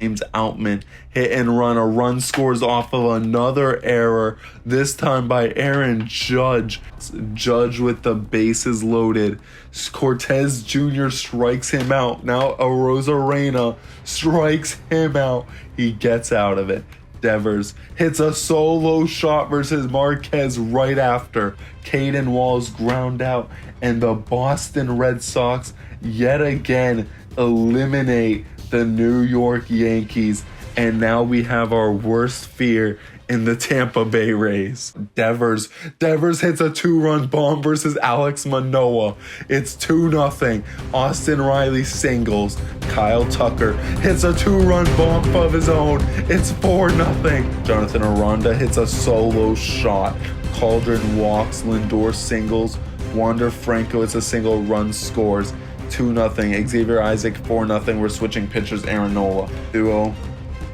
James Outman hit and run. A run scores off of another error, this time by Aaron Judge. Judge with the bases loaded. Cortez Jr. strikes him out. Now Arozarena strikes him out. He gets out of it. Devers hits a solo shot versus Marquez right after. Caden Walls ground out, and the Boston Red Sox yet again eliminate the New York Yankees, and now we have our worst fear in the Tampa Bay Rays. Devers hits a 2-run bomb versus Alex Manoah. It's 2-0. Austin Riley singles. Kyle Tucker hits a 2-run bomb of his own. It's 4-0. Jonathan Aranda hits a solo shot. Caldron walks. Lindor singles. Wander Franco hits a single run, scores. 2-0. Xavier Isaac 4-0. We're switching pitchers. Aaron Nola duo,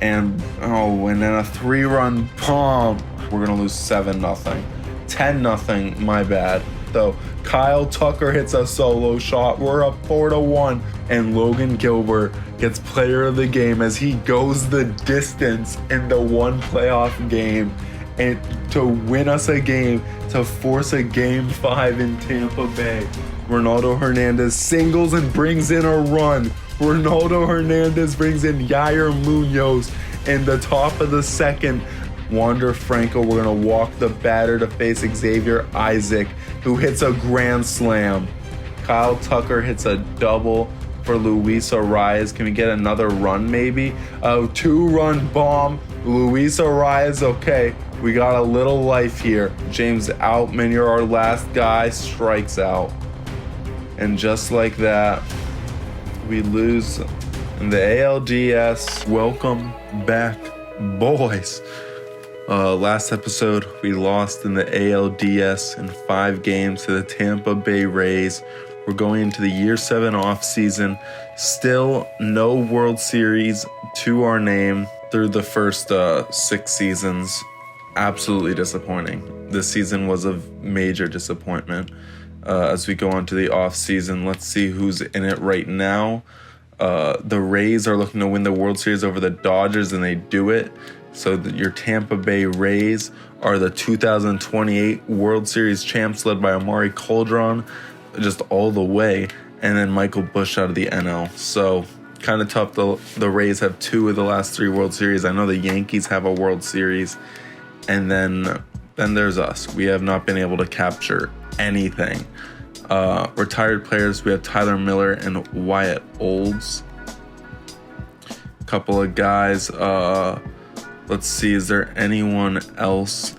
and then a 3-run bomb. We're gonna lose 7-0. 10-0. My bad. So Kyle Tucker hits a solo shot. We're up 4-1, and Logan Gilbert gets player of the game as he goes the distance in the one playoff game and to win us a game, to force a Game 5 in Tampa Bay. Ronaldo Hernandez singles and brings in a run. Ronaldo Hernandez brings in Yair Munoz in the top of the second. Wander Franco, we're going to walk the batter to face Xavier Isaac, who hits a grand slam. Kyle Tucker hits a double for Luis Arias. Can we get another run maybe? A 2-run bomb. Luis Arias, okay. We got a little life here. James Outman, you're our last guy, strikes out. And just like that, we lose in the ALDS. Welcome back, boys. Last episode, we lost in the ALDS in 5 games to the Tampa Bay Rays. We're going into the Year 7 offseason. Still no World Series to our name through the first 6 seasons. Absolutely disappointing. This season was a major disappointment. As we go on to the offseason, let's see who's in it right now. The Rays are looking to win the World Series over the Dodgers, and they do it. So your Tampa Bay Rays are the 2028 World Series champs, led by Amari Caldron, just all the way, and then Michael Busch out of the NL. So kind of tough. The Rays have 2 of the last 3 World Series. I know the Yankees have a World Series, and then there's us. We have not been able to capture anything. Retired players, we have Tyler Miller and Wyatt Olds. A couple of guys. Let's see, is there anyone else?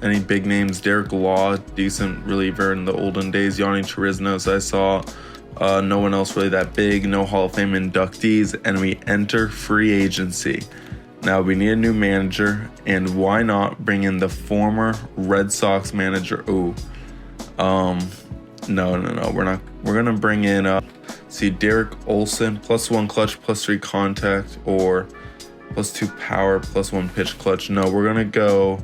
Any big names? Derek Law, decent reliever in the olden days. Yanni Chariznos, I saw. No one else really that big. No Hall of Fame inductees. And we enter free agency. Now we need a new manager, and why not bring in the former Red Sox manager? No. We're not. We're gonna bring in Derek Olson, +1 clutch, +3 contact, or +2 power, +1 pitch clutch. No, we're gonna go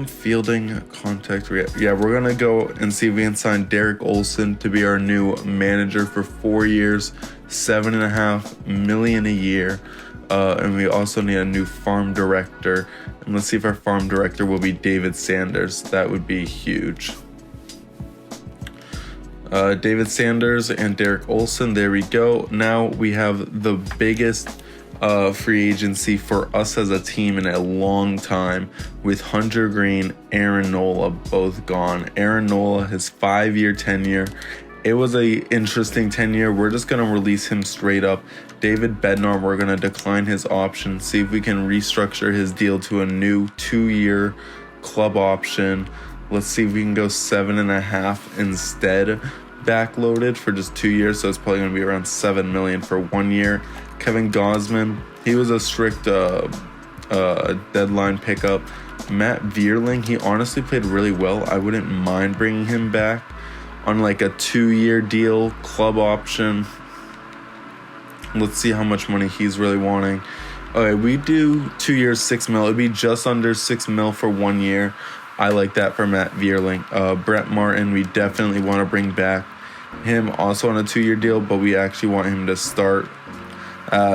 fielding contact. Yeah, we're gonna go and see if we can sign Derek Olson to be our new manager for 4 years, $7.5 million a year. And we also need a new farm director. And let's see if our farm director will be David Sanders. That would be huge. David Sanders and Derek Olson. There we go. Now we have the biggest free agency for us as a team in a long time, with Hunter Green, Aaron Nola both gone. Aaron Nola, his 5-year tenure. It was a interesting tenure. We're just going to release him straight up. David Bednar, we're going to decline his option, see if we can restructure his deal to a new 2-year club option. Let's see if we can go 7.5 instead, backloaded for just 2 years. So it's probably going to be around $7 million for 1 year. Kevin Gausman, he was a strict deadline pickup. Matt Vierling, he honestly played really well. I wouldn't mind bringing him back on like a 2-year deal, club option. Let's see how much money he's really wanting. Okay, we do 2 years, $6 million. It'd be just under $6 million for 1 year. I like that for Matt Vierling. Brett Martin, we definitely want to bring back him, also on a 2-year deal, but we actually want him to start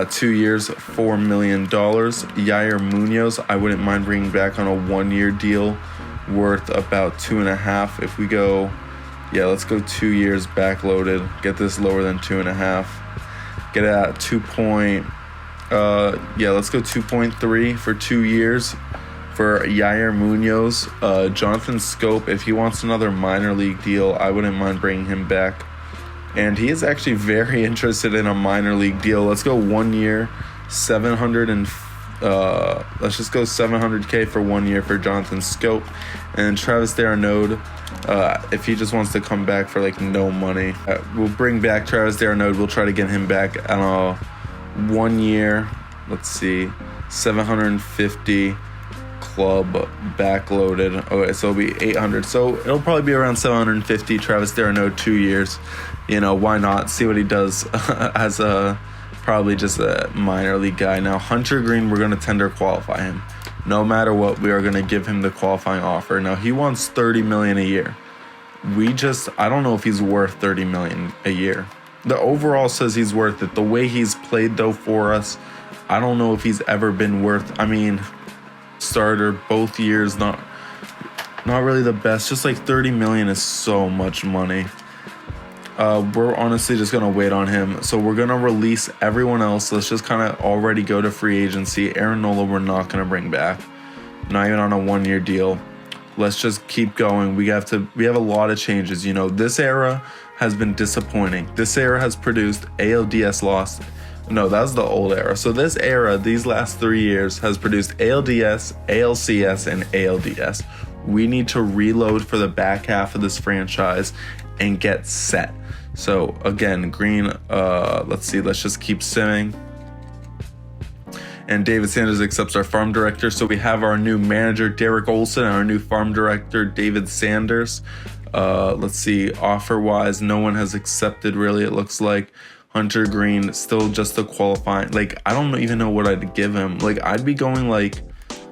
2 years, $4 million. Yair Munoz, I wouldn't mind bringing back on a 1-year deal worth about 2.5. If we go, yeah, let's go 2 years backloaded. Get this lower than 2.5. Get it at let's go 2.3 for 2 years for Yair Munoz. Jonathan Scope, if he wants another minor league deal, I wouldn't mind bringing him back. And he is actually very interested in a minor league deal. Let's go 1 year, let's just go $700K for 1 year for Jonathan Scope. And Travis d'Arnaud, if he just wants to come back for like no money, we'll bring back Travis d'Arnaud. We'll try to get him back on a 1 year. Let's see, 750 club backloaded. Okay, so it'll be 800. So it'll probably be around 750. Travis d'Arnaud, 2 years. You know, why not? See what he does as probably just a minor league guy. Now, Hunter Green, we're going to tender qualify him. No matter what, we are going to give him the qualifying offer. Now, he wants $30 million a year. I don't know if he's worth $30 million a year. The overall says he's worth it. The way he's played, though, for us, I don't know if he's ever been worth, starter both years, not really the best. Just like $30 million is so much money. We're honestly just going to wait on him. So we're going to release everyone else. Let's just kind of already go to free agency. Aaron Nola, we're not going to bring back. Not even on a 1-year deal. Let's just keep going. We have a lot of changes. You know, this era has been disappointing. This era has produced ALDS loss. No, that was the old era. So this era, these last 3 years, has produced ALDS, ALCS, and ALDS. We need to reload for the back half of this franchise and get set. So again, Green, let's just keep simming. And David Sanders accepts our farm director. So we have our new manager, Derek Olson, and our new farm director, David Sanders. Let's see, offer-wise, no one has accepted really, it looks like. Hunter Green, still just a qualifying. Like, I don't even know what I'd give him. Like, I'd be going like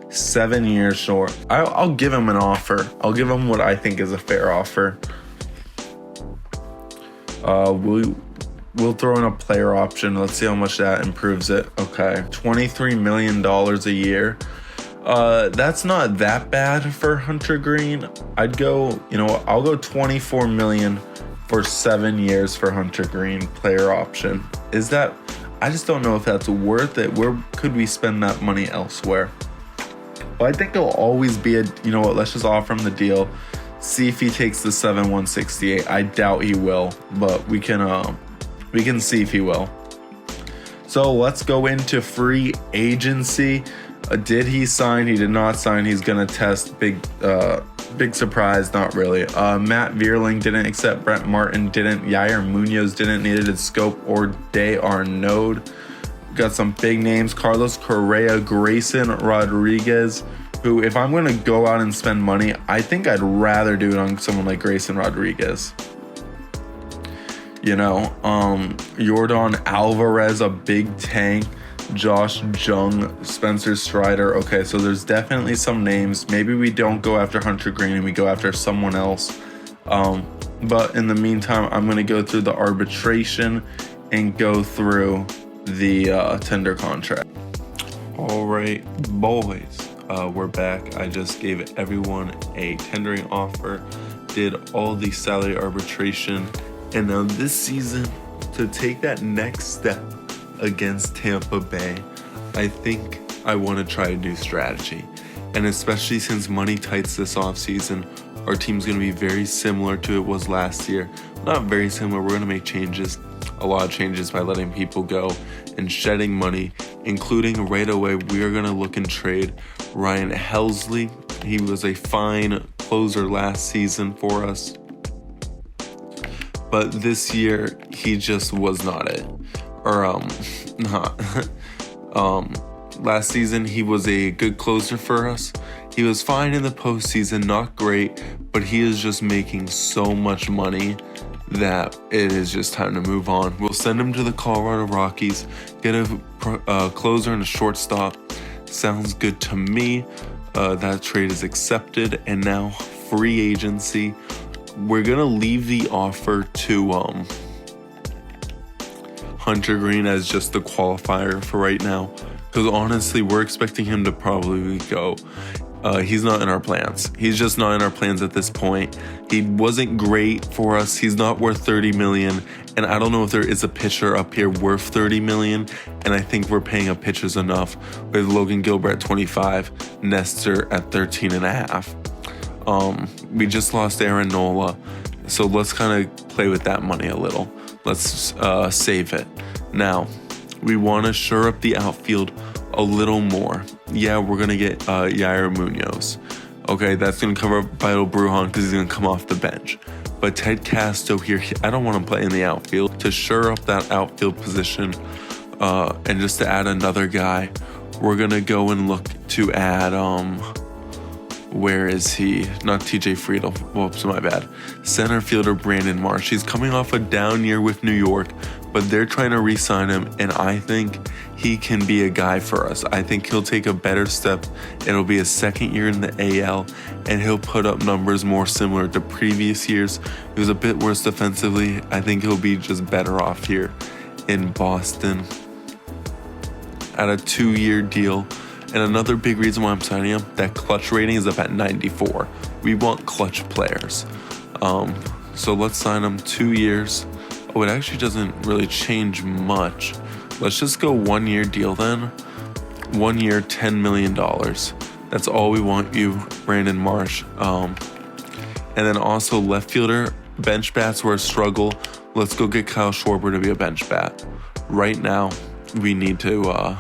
7 years short. I'll give him an offer. I'll give him what I think is a fair offer. We'll throw in a player option. Let's see how much that improves it. Okay, $23 million a year. That's not that bad for Hunter Green. I'll go $24 million for 7 years for Hunter Green, player option. I just don't know if that's worth it. Where could we spend that money elsewhere? But I think it'll always be let's just offer him the deal. See if he takes the 7/168. I doubt he will, but we can see if he will. So let's go into free agency. Did he sign? He did not sign. He's gonna test. Big surprise, not really. Matt Vierling didn't accept. Brent Martin didn't. Yair Munoz didn't. Neither did Scope or d'Arnaud. Got some big names: Carlos Correa, Grayson Rodriguez. Who, if I'm going to go out and spend money, I think I'd rather do it on someone like Grayson Rodriguez. Yordan Alvarez, a big tank. Josh Jung, Spencer Strider. Okay, so there's definitely some names. Maybe we don't go after Hunter Green and we go after someone else. But in the meantime, I'm going to go through the arbitration and go through the tender contract. All right, boys. We're back. I just gave everyone a tendering offer, did all the salary arbitration, and now this season, to take that next step against Tampa Bay, I think I want to try a new strategy. And especially since money tights this offseason, our team's going to be very similar to it was last year. Not very similar. We're going to make changes, a lot of changes by letting people go and shedding money, including right away, we are going to look and trade Ryan Helsley. He was a fine closer last season for us, but this year he just was not it. Last season he was a good closer for us. He was fine in the postseason, not great, but he is just making so much money that it is just time to move on. We'll send him to the Colorado Rockies, get a closer and a shortstop. Sounds good to me. That trade is accepted, and now free agency. We're gonna leave the offer to Hunter Green as just the qualifier for right now. Because honestly, we're expecting him to probably go. He's not in our plans. He's just not in our plans at this point. He wasn't great for us. He's not worth 30 million. And I don't know if there is a pitcher up here worth 30 million. And I think we're paying up pitchers enough with Logan Gilbert at 25, Nestor at 13 and a half. We just lost Aaron Nola. So let's kind of play with that money a little. Let's save it. Now, we want to shore up the outfield a little more. Yeah, we're going to get Yair Munoz. Okay, that's going to cover up Vital Brujan because he's going to come off the bench. But Ted Casto here, I don't want to play in the outfield. To shore up that outfield position and just to add another guy, we're going to go and look to add, where is he? Not TJ Friedel. Whoops, my bad. Center fielder Brandon Marsh. He's coming off a down year with New York, but they're trying to re-sign him, and I think he can be a guy for us. I think he'll take a better step. It'll be his second year in the AL, and he'll put up numbers more similar to previous years. He was a bit worse defensively. I think he'll be just better off here in Boston at a 2-year deal. And another big reason why I'm signing him, that clutch rating is up at 94. We want clutch players. So let's sign him 2 years. Oh, it actually doesn't really change much. Let's just go 1-year deal then. 1 year, $10 million. That's all we want you, Brandon Marsh. And then also left fielder, bench bats were a struggle. Let's go get Kyle Schwarber to be a bench bat. Right now, we need to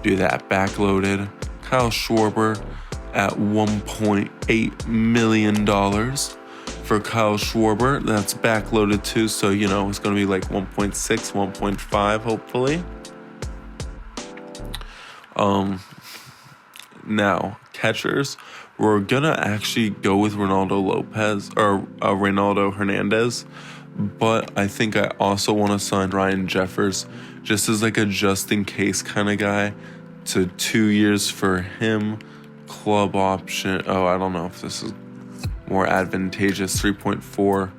do that. Backloaded. Kyle Schwarber at $1.8 million for Kyle Schwarber. That's backloaded too, so you know it's going to be like 1.6, 1.5 hopefully. Now catchers, we're gonna actually go with Reynaldo Hernandez, but I think I also want to sign Ryan Jeffers just as like a just in case kind of guy to 2 years for him. Club option. Oh, I don't know if this is more advantageous. 3.4.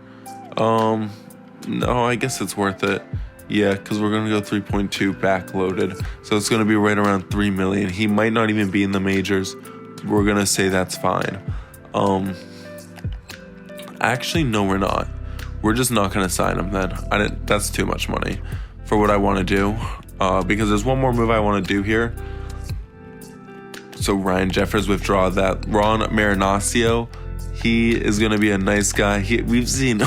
No, I guess it's worth it. Yeah, because we're going to go 3.2 backloaded. So it's going to be right around 3 million. He might not even be in the majors. We're going to say that's fine. Actually, no, we're not. We're just not going to sign him then. That's too much money for what I want to do. Because there's one more move I want to do here. So Ryan Jeffers, withdraw that. Ron Marinaccio, he is going to be a nice guy. We've seen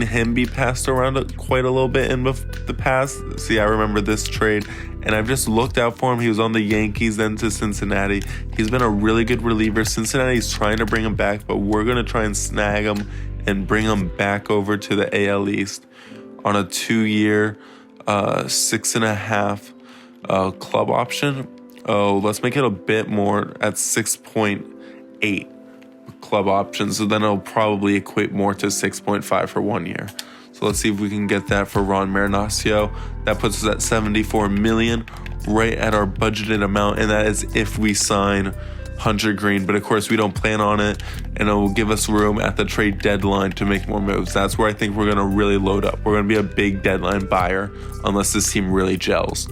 him be passed around quite a little bit in the past. See, I remember this trade, and I've just looked out for him. He was on the Yankees, then to Cincinnati. He's been a really good reliever. Cincinnati's trying to bring him back, but we're going to try and snag him and bring him back over to the AL East on a 2-year, 6.5 club option. Oh, let's make it a bit more at 6.8 club option. So then it'll probably equate more to 6.5 for 1 year. So let's see if we can get that for Ron Marinaccio. That puts us at 74 million, right at our budgeted amount. And that is if we sign Hunter Green. But of course, we don't plan on it. And it will give us room at the trade deadline to make more moves. That's where I think we're going to really load up. We're going to be a big deadline buyer unless this team really gels.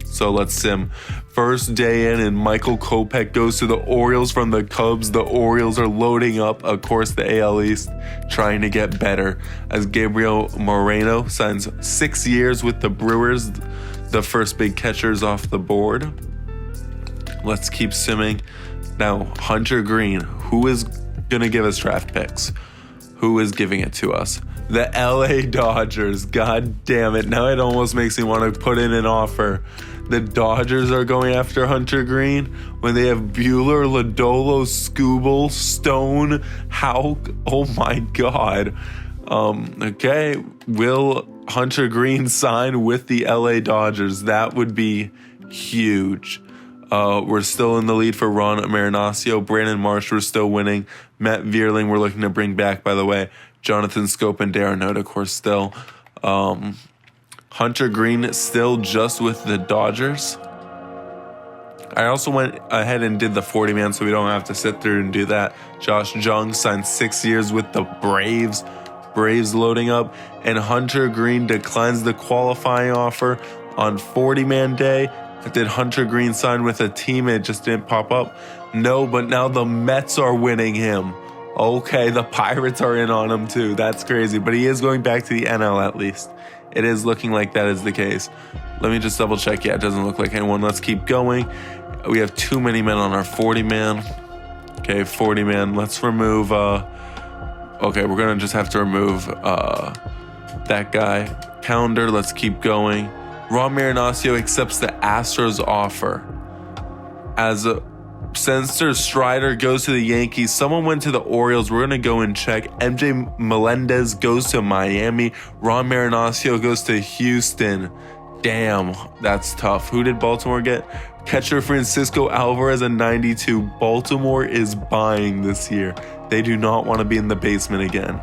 So let's sim. First day in, and Michael Kopech goes to the Orioles from the Cubs. The Orioles are loading up, of course, the AL East, trying to get better. As Gabriel Moreno signs 6 years with the Brewers, the first big catchers off the board. Let's keep simming. Now, Hunter Green, who is going to give us draft picks? Who is giving it to us? The LA Dodgers. God damn it. Now it almost makes me want to put in an offer. The Dodgers are going after Hunter Green when they have Buehler, Lodolo, Skubal, Stone, Houck. Oh my God. Okay. Will Hunter Green sign with the LA Dodgers? That would be huge. We're still in the lead for Ron Marinaccio. Brandon Marsh, we're still winning. Matt Vierling, we're looking to bring back, by the way. Jonathan Scope and Darren Note, of course, still. Hunter Green still just with the Dodgers. I also went ahead and did the 40-man, so we don't have to sit through and do that. Josh Jung signed 6 years with the Braves. Braves loading up, and Hunter Green declines the qualifying offer on 40-man day. Did Hunter Green sign with a team? It just didn't pop up. No, but now the Mets are winning him. Okay, the Pirates are in on him too. That's crazy. But he is going back to the NL at least. It is looking like that is the case. Let me just double check. Yeah, it doesn't look like anyone. Let's keep going. We have too many men on our 40-man. Okay, 40-man. Let's remove... okay, we're going to just have to remove that guy. Calendar, let's keep going. Ron Marinaccio accepts the Astros offer. As Spencer Strider goes to the Yankees. Someone went to the Orioles. We're going to go and check. MJ Melendez goes to Miami. Ron Marinaccio goes to Houston. Damn, that's tough. Who did Baltimore get? Catcher Francisco Alvarez at 92. Baltimore is buying this year. They do not want to be in the basement again.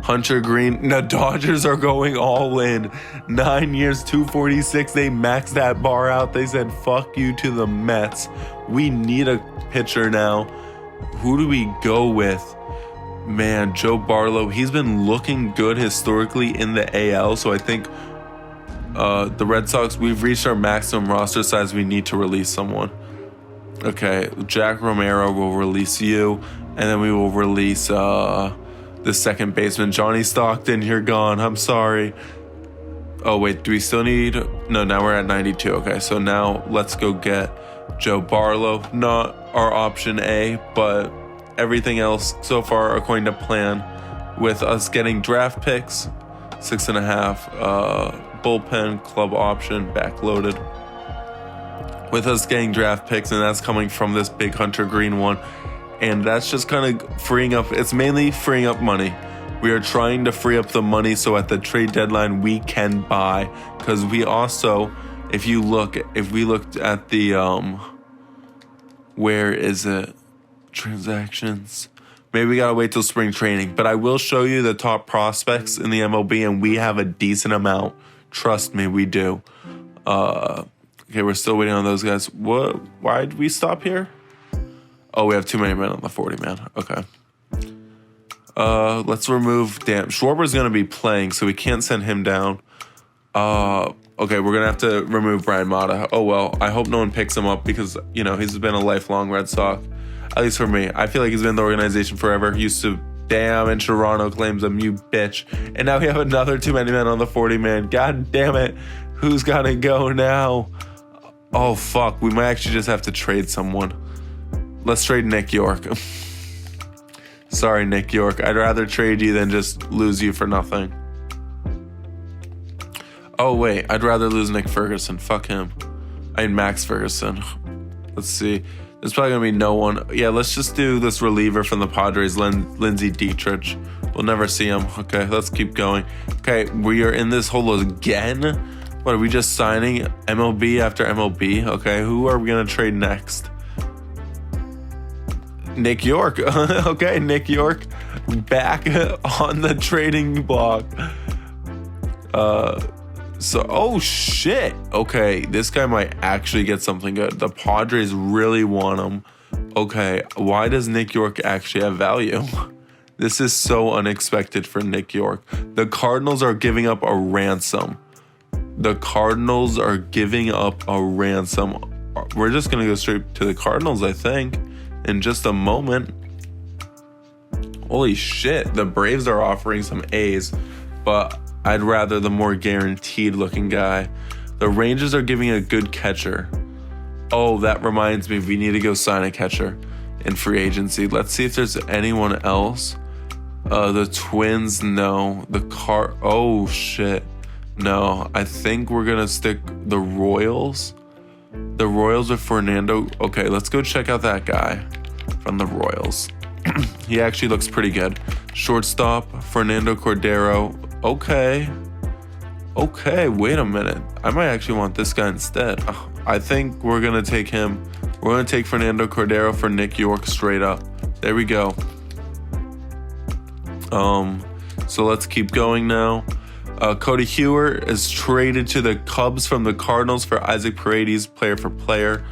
Hunter Green. The Dodgers are going all in. 9 years, 246. They maxed that bar out. They said, fuck you to the Mets. We need a pitcher now. Who do we go with? Man, Joe Barlow. He's been looking good historically in the AL. So I think the Red Sox, we've reached our maximum roster size. We need to release someone. Okay, Jack Romero will release you. And then we will release... the second baseman, Johnny Stockton, you're gone. I'm sorry. Oh, wait, do we still need... No, now we're at 92. Okay, so now let's go get Joe Barlow. Not our option A, but everything else so far according to plan. With us getting draft picks, 6.5, bullpen, club option, backloaded. With us getting draft picks, and that's coming from this big Hunter Green one. And that's just kind of freeing up. It's mainly freeing up money. We are trying to free up the money so at the trade deadline we can buy. Because we also, if we looked at the, where is it? Transactions. Maybe we gotta wait till spring training. But I will show you the top prospects in the MLB, and we have a decent amount. Trust me, we do. Okay, we're still waiting on those guys. What? Why did we stop here? Oh, we have too many men on the 40-man. Okay. Let's remove... Damn, Schwarber's going to be playing, so we can't send him down. Okay, we're going to have to remove Brian Mata. Oh, well, I hope no one picks him up because, you know, he's been a lifelong Red Sox. At least for me. I feel like he's been in the organization forever. Used to... Damn, and Toronto claims him, you bitch. And now we have another too many men on the 40-man. God damn it. Who's got to go now? Oh, fuck. We might actually just have to trade someone. Let's trade Nick York. Sorry, Nick York. I'd rather trade you than just lose you for nothing. Oh, wait. I'd rather lose Nick Ferguson. Fuck him. I mean, Max Ferguson. Let's see. There's probably going to be no one. Yeah, let's just do this reliever from the Padres, Lindsey Dietrich. We'll never see him. Okay, let's keep going. Okay, we are in this hole again. What, are we just signing MLB after MLB? Okay, who are we going to trade next? Nick York. Okay, Nick York back on the trading block. Oh shit. Okay, this guy might actually get something good. The Padres really want him. Okay, why does Nick York actually have value? This is so unexpected for Nick York. The Cardinals are giving up a ransom. The Cardinals are giving up a ransom. We're just gonna go straight to the Cardinals, I think. In just a moment. Holy shit, the Braves are offering some A's, but I'd rather the more guaranteed looking guy. The Rangers are giving a good catcher. Oh, that reminds me, we need to go sign a catcher in free agency. Let's see if there's anyone else. The Twins, no. Oh shit, no. I think we're gonna stick the Royals. The Royals with Fernando. Okay, let's go check out that guy from the Royals. He actually looks pretty good. Shortstop, Fernando Cordero. Okay, wait a minute. I might actually want this guy instead. I think we're going to take him. We're going to take Fernando Cordero for Nick York straight up. There we go. So let's keep going now. Cody Hewer is traded to the Cubs from the Cardinals for Isaac Paredes, player for player.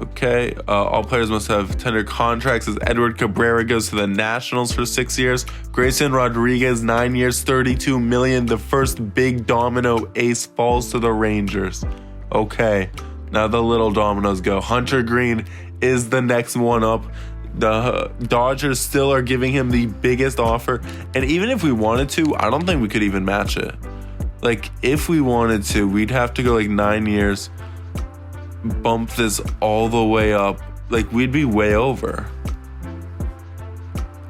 Okay, all players must have tender contracts as Edward Cabrera goes to the Nationals for 6 years. Grayson Rodriguez, 9 years, $32 million. The first big domino ace falls to the Rangers. Okay, now the little dominoes go. Hunter Green is the next one up. The Dodgers still are giving him the biggest offer. And even if we wanted to, I don't think we could even match it. Like, if we wanted to, we'd have to go like 9 years, bump this all the way up. Like, we'd be way over.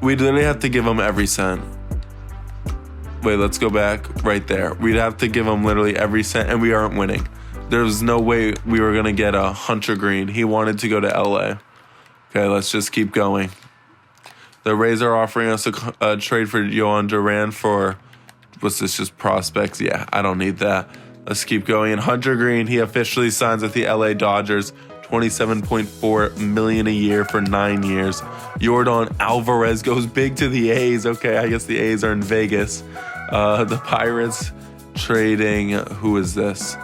We'd literally have to give him every cent. Wait, let's go back right there. We'd have to give him literally every cent, and we aren't winning. There's no way we were going to get a Hunter Green. He wanted to go to LA. Okay, let's just keep going. The Rays are offering us a trade for Yohan Duran for, what's this, just prospects? Yeah, I don't need that. Let's keep going. And Hunter Green, he officially signs with the LA Dodgers, $27.4 million a year for 9 years. Yordan Alvarez goes big to the A's. Okay, I guess the A's are in Vegas. The Pirates trading, who is this?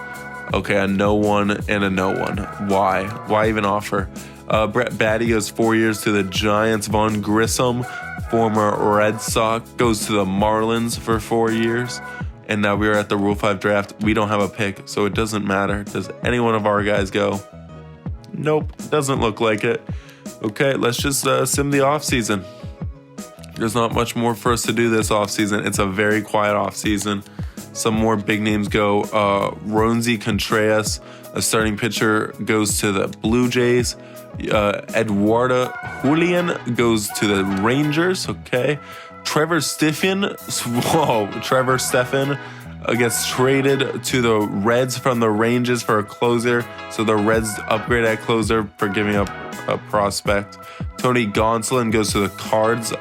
Okay, a no one and a no one. Why? Why even offer? Brett Baty goes 4 years to the Giants. Vaughn Grissom, former Red Sox, goes to the Marlins for 4 years. And now we are at the Rule 5 draft. We don't have a pick, so it doesn't matter. Does any one of our guys go? Nope, doesn't look like it. Okay, let's just sim the offseason. There's not much more for us to do this offseason. It's a very quiet offseason. Some more big names go. Ronzi Contreras, a starting pitcher, goes to the Blue Jays. Eduardo Julian goes to the Rangers. Okay. Trevor Stephan gets traded to the Reds from the Rangers for a closer. So the Reds upgrade at closer for giving up a prospect. Tony Gonsolin goes to the Cards.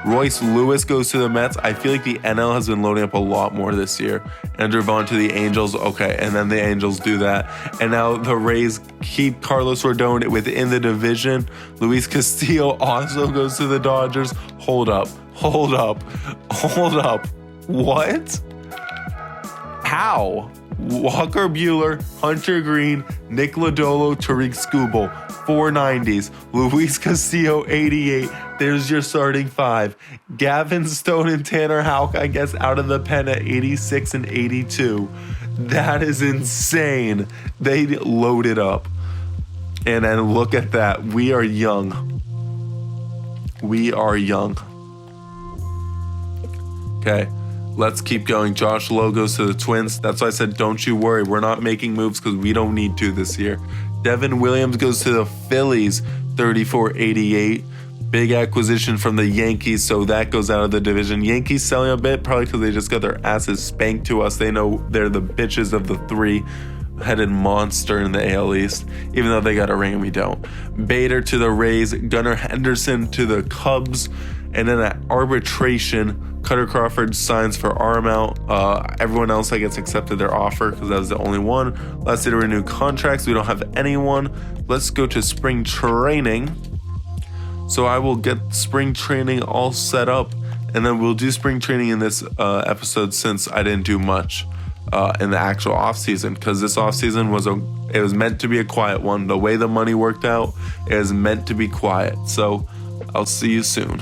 Royce Lewis goes to the Mets. I feel like the NL has been loading up a lot more this year. Andrew Vaughn to the Angels. Okay, and then the Angels do that. And now the Rays keep Carlos Rodon within the division. Luis Castillo also goes to the Dodgers. Hold up. What? How? Walker Buehler, Hunter Green, Nick Lodolo, Tariq Skubal, 490s. Luis Castillo, 88. There's your starting five. Gavin Stone and Tanner Houck, I guess, out of the pen at 86 and 82. That is insane. They loaded up. And then look at that. We are young. Okay, let's keep going. Josh Lowe goes to the Twins. That's why I said, don't you worry. We're not making moves because we don't need to this year. Devin Williams goes to the Phillies, 34-88. Big acquisition from the Yankees, so that goes out of the division. Yankees selling a bit, probably because they just got their asses spanked to us. They know they're the bitches of the three-headed monster in the AL East, even though they got a ring and we don't. Bader to the Rays, Gunnar Henderson to the Cubs, and then at arbitration, Cutter Crawford signs for our amount. Everyone else, I guess, accepted their offer because that was the only one. Last day to renew contracts. We don't have anyone. Let's go to spring training. So I will get spring training all set up, and then we'll do spring training in this episode since I didn't do much in the actual offseason, because this offseason was meant to be a quiet one. The way the money worked out, it was meant to be quiet. So I'll see you soon.